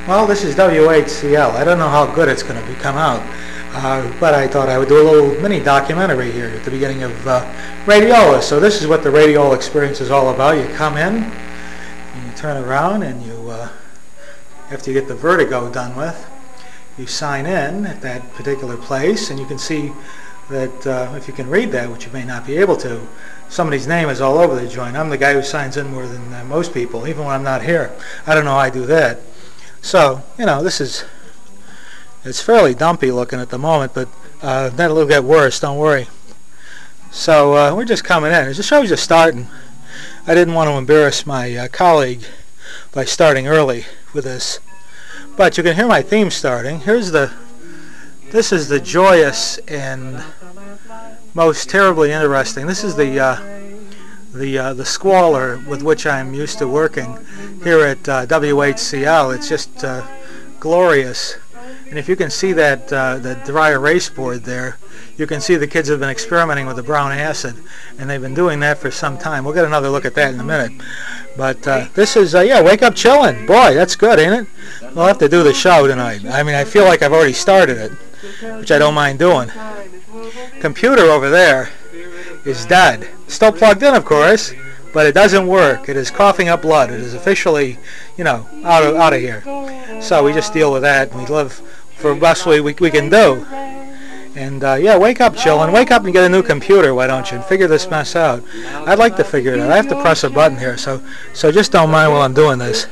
Well, this is WHCL. I don't know how good it's going to come out, but I thought I would do a little mini documentary here at the beginning of Radiola. So this is what the Radiola Experience is all about. You come in, and you turn around, and you, after you get the vertigo done with, you sign in at that particular place, and you can see that if you can read that, which you may not be able to, somebody's name is all over the joint. I'm the guy who signs in more than most people, even when I'm not here. I don't know how I do that. So, you know, it's fairly dumpy looking at the moment, but that'll get worse, don't worry. So we're just coming in. It just shows you starting. I didn't want to embarrass my colleague by starting early with this. But you can hear my theme starting. This is the joyous and most terribly interesting. This is the squalor with which I'm used to working here at WHCL. It's just glorious. And if you can see that dry erase board there, you can see the kids have been experimenting with the brown acid, and they've been doing that for some time. We'll get another look at that in a minute. But this is, yeah, Wake Up Chillin'. Boy, that's good, ain't it? We'll have to do the show tonight. I mean, I feel like I've already started it, which I don't mind doing. Computer over there is dead. Still plugged in, of course, but it doesn't work. It is coughing up blood. It is officially, you know, out of here. So we just deal with that, and we live for the best way we can do. And yeah, wake up, chillin'. Wake up and get a new computer, why don't you, and figure this mess out. I'd like to figure it out. I have to press a button here, so just don't mind while I'm doing this.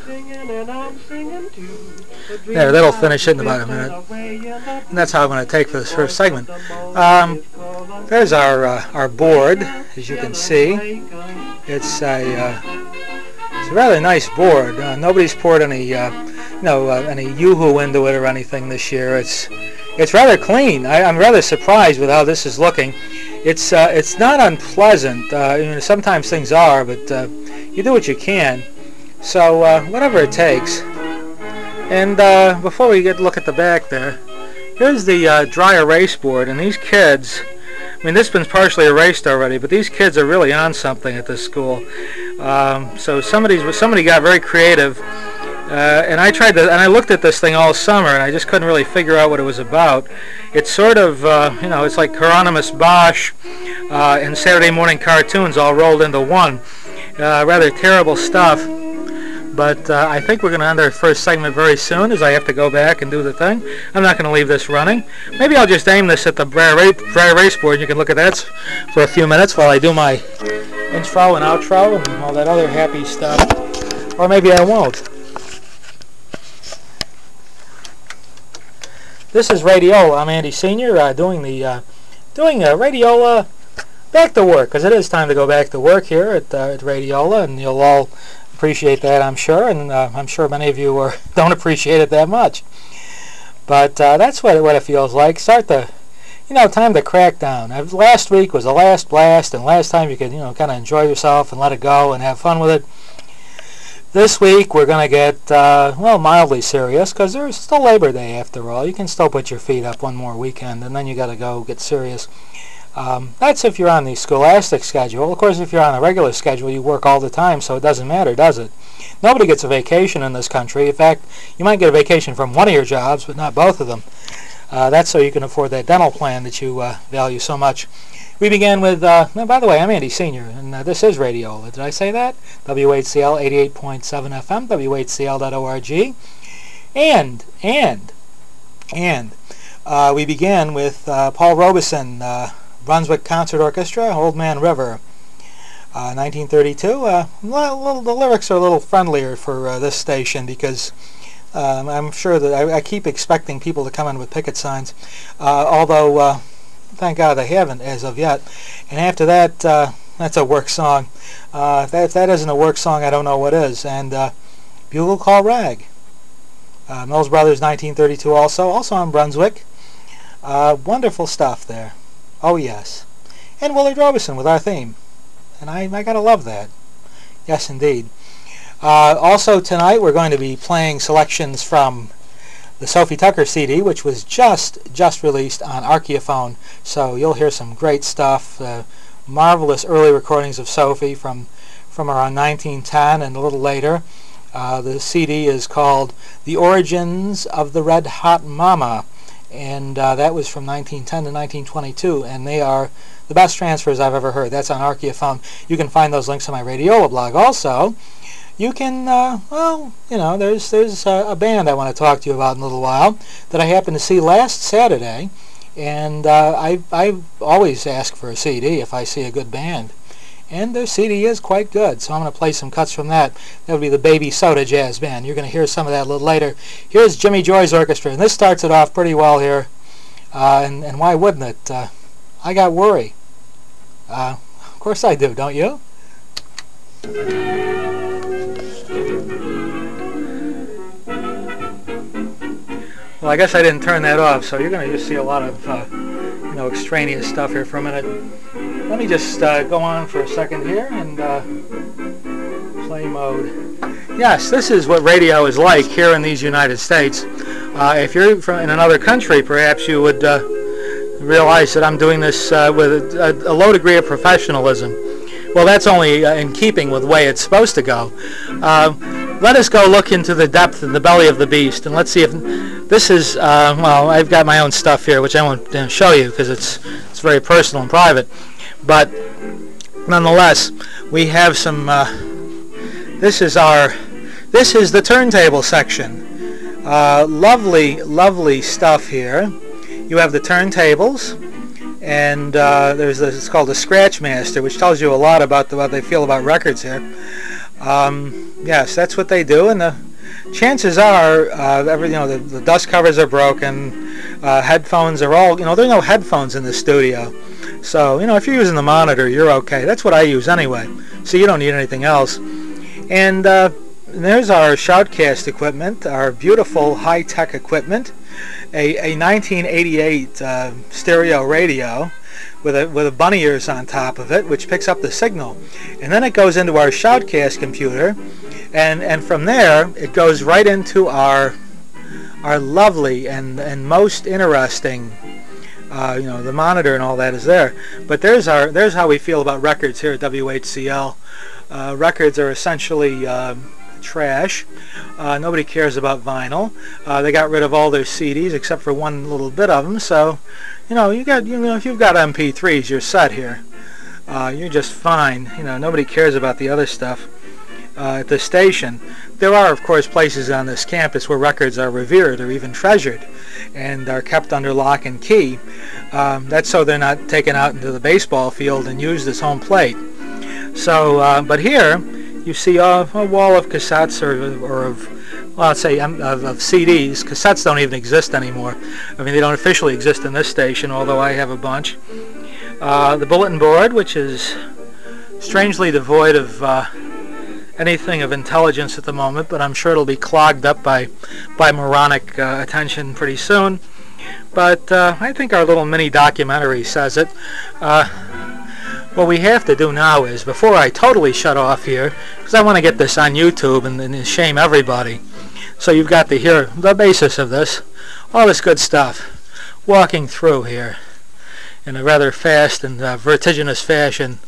There, that'll finish it in about a minute. And that's how I'm going to take for this first segment. There's our board, as you can see. It's a rather nice board. Nobody's poured any any yoo-hoo into it or anything this year. It's rather clean. I'm rather surprised with how this is looking. It's not unpleasant. Sometimes things are, but you do what you can. So whatever it takes. And before we look at the back there, here's the dry erase board. And these kids, I mean, this has been partially erased already, but these kids are really on something at this school. So somebody got very creative. And I looked at this thing all summer, and I just couldn't really figure out what it was about. It's sort of, it's like Hieronymus Bosch and Saturday morning cartoons all rolled into one. Rather terrible stuff. But I think we're going to end our first segment very soon, as I have to go back and do the thing. I'm not going to leave this running. Maybe I'll just aim this at the dry erase board, and you can look at that for a few minutes while I do my intro and outro and all that other happy stuff. Or maybe I won't. This is Radiola. I'm Andy Sr. Doing Radiola back to work, because it is time to go back to work here at Radiola, and you'll all appreciate that, I'm sure, and I'm sure many of you don't appreciate it that much. But that's what it feels like. Time to crack down. Last week was the last blast, and last time you could kind of enjoy yourself and let it go and have fun with it. This week we're going to get, mildly serious, because there's still Labor Day after all. You can still put your feet up one more weekend, and then you got to go get serious. That's if you're on the scholastic schedule. Of course, if you're on a regular schedule, you work all the time, so it doesn't matter, does it? Nobody gets a vacation in this country. In fact, you might get a vacation from one of your jobs, but not both of them. That's so you can afford that dental plan that you value so much. We began with, by the way, I'm Andy Sr., and this is Radiola. Did I say that? WHCL 88.7 FM, WHCL.org. And we began with Paul Robeson, Brunswick Concert Orchestra, Old Man River, 1932. The lyrics are a little friendlier for this station, because I'm sure that I keep expecting people to come in with picket signs, although thank God they haven't as of yet. And after that, that's a work song. If that isn't a work song, I don't know what is. And Bugle Call Rag, Mills Brothers, 1932 also on Brunswick. Wonderful stuff there. Oh yes. And Willard Robeson with our theme. And I gotta love that. Yes, indeed. Also tonight we're going to be playing selections from the Sophie Tucker CD, which was just released on Archaeophone. So you'll hear some great stuff. Marvelous early recordings of Sophie from around 1910 and a little later. The CD is called The Origins of the Red Hot Mama, and that was from 1910 to 1922, and they are the best transfers I've ever heard. That's on Archaeophone. You can find those links on my Radiola blog. Also, you can, well, you know, there's a band I want to talk to you about in a little while that I happened to see last Saturday, and I always ask for a CD if I see a good band. And their CD is quite good, so I'm going to play some cuts from that. That would be the Baby Soda Jazz Band. You're going to hear some of that a little later. Here's Jimmy Joy's Orchestra, and this starts it off pretty well here. And why wouldn't it? I got worry. Of course I do, don't you? Well, I guess I didn't turn that off, so you're going to just see a lot of you know, extraneous stuff here for a minute. Let me just go on for a second here and play mode. Yes, this is what radio is like here in these United States. If you're in another country, perhaps you would realize that I'm doing this with a low degree of professionalism. Well, that's only in keeping with the way it's supposed to go. Let us go look into the depth and the belly of the beast, and let's see if this is, well, I've got my own stuff here, which I won't show you because it's very personal and private. But nonetheless, we have some, this is the turntable section. Lovely, lovely stuff here. You have the turntables, and there's this, it's called a Scratch Master, which tells you a lot about what they feel about records here. Yes, that's what they do, and the chances are, you know, the dust covers are broken, headphones are all, you know, there are no headphones in the studio. So, you know, if you're using the monitor, you're okay. That's what I use anyway, so you don't need anything else. And there's our shoutcast equipment, our beautiful high-tech equipment, a 1988 stereo radio with a bunny ears on top of it, which picks up the signal. And then it goes into our shoutcast computer, and from there it goes right into our lovely and most interesting, you know, the monitor and all that is there. But there's how we feel about records here at WHCL. Records are essentially trash. Nobody cares about vinyl. They got rid of all their CDs except for one little bit of them. So, you know, if you've got MP3s, you're set here. You're just fine. You know, nobody cares about the other stuff. At the station, there are, of course, places on this campus where records are revered or even treasured and are kept under lock and key. That's so they're not taken out into the baseball field and used as home plate. So, but here you see a wall of cassettes or of, well, let's say of CDs. Cassettes don't even exist anymore. I mean, they don't officially exist in this station, although I have a bunch. The bulletin board, which is strangely devoid of anything of intelligence at the moment, but I'm sure it'll be clogged up by moronic attention pretty soon. But I think our little mini documentary says it. What we have to do now is, before I totally shut off here, because I want to get this on YouTube and shame everybody, so you've got to hear the basis of this, all this good stuff, walking through here in a rather fast and vertiginous fashion.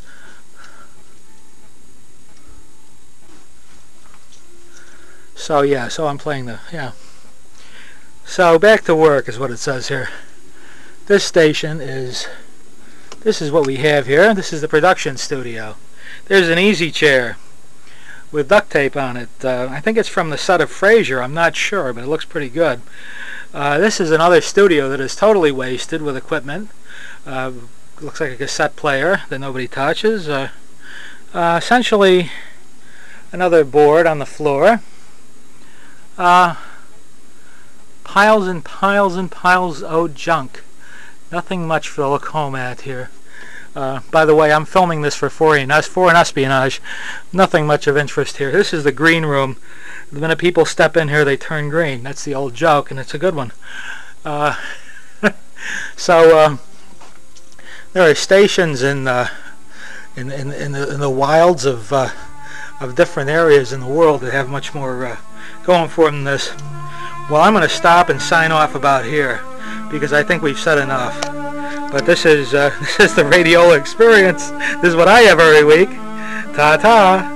So yeah, so I'm playing the, yeah. So back to work is what it says here. This station is, this is what we have here. This is the production studio. There's an easy chair with duct tape on it. I think it's from the set of Frasier. I'm not sure, but it looks pretty good. This is another studio that is totally wasted with equipment. Looks like a cassette player that nobody touches. Essentially another board on the floor. Piles and piles and piles of junk. Nothing much to look home at here. By the way, I'm filming this for foreign espionage. Nothing much of interest here. This is the green room. The minute people step in here, they turn green. That's the old joke, and it's a good one. So there are stations in the wilds of different areas in the world that have much more going for them than this. Well, I'm going to stop and sign off about here because I think we've said enough. But this is the Radiola Experience. This is what I have every week. Ta-ta.